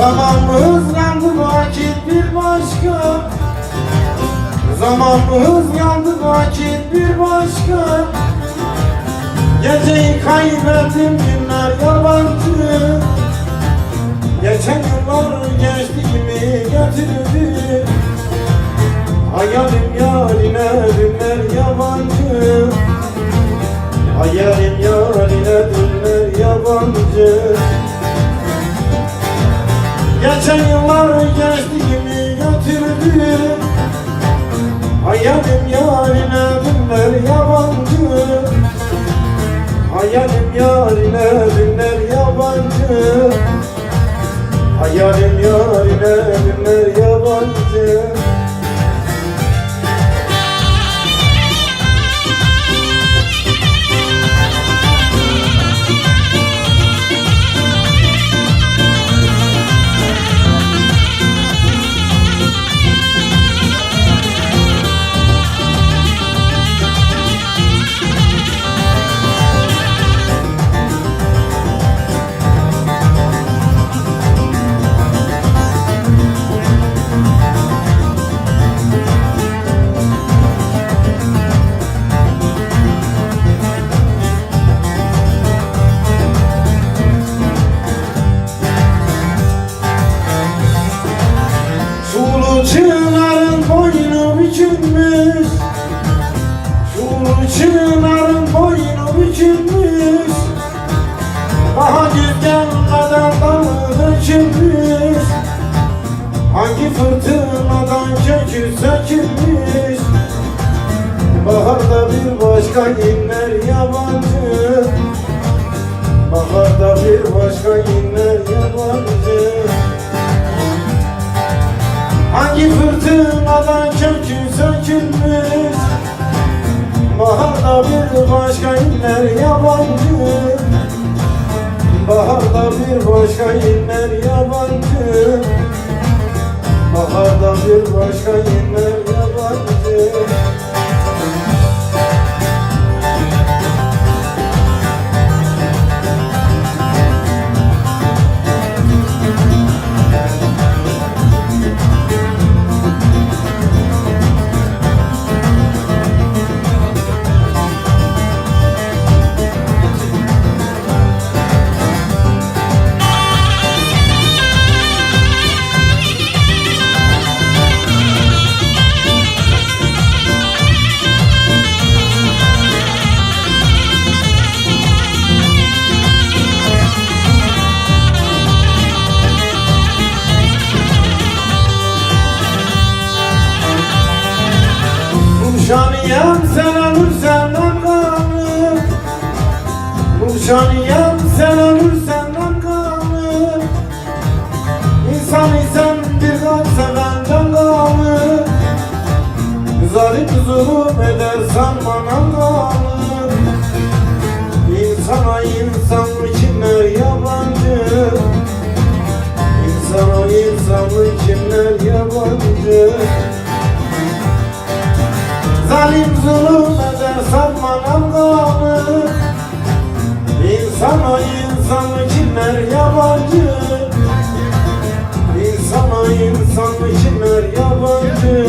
Zaman mı hızlandı vakit bir başka, zaman mı hızlandı vakit bir başka. Geceyi kaybettim günler yabancı, geçen yıllar gençliğimi getirdi. Hayalim yarine dünler yabancı, hayalim yarine dünler yabancı. Geçen yıllar gençliğimi götürdü. Hayalim yarine dünler yabancı, hayalim yarine dünler yabancı, hayalim yarine dünler yabancı. Çınarın boynu bükülmüş, şu çınarın boynu bükülmüş. Daha güz gelmeden dalı dökülmüş, hangi fırtınadan kökü sökülmüş. Baharda bir başka inler yabancı, baharda bir başka inler yabancı. Hangi fırtınadan kökü sökülmüş, baharda bir başka inler yabancı, baharda bir başka inler yabancı, baharda bir başka inler yabancı. Nurşaniyem sen ölürsen ben kalır, Nurşaniyem sen ölürsen ben kalır. İnsan isen bir kalp sevenden kalır, zalim zulüm edersen bana kalır. İnsana insanlık kimler yabancı, İnsana insanlık kimler yabancı. Zalim zulüm edersen bana kalır, İnsana insanlık kimler yabancı, İnsana insanlık kimler yabancı.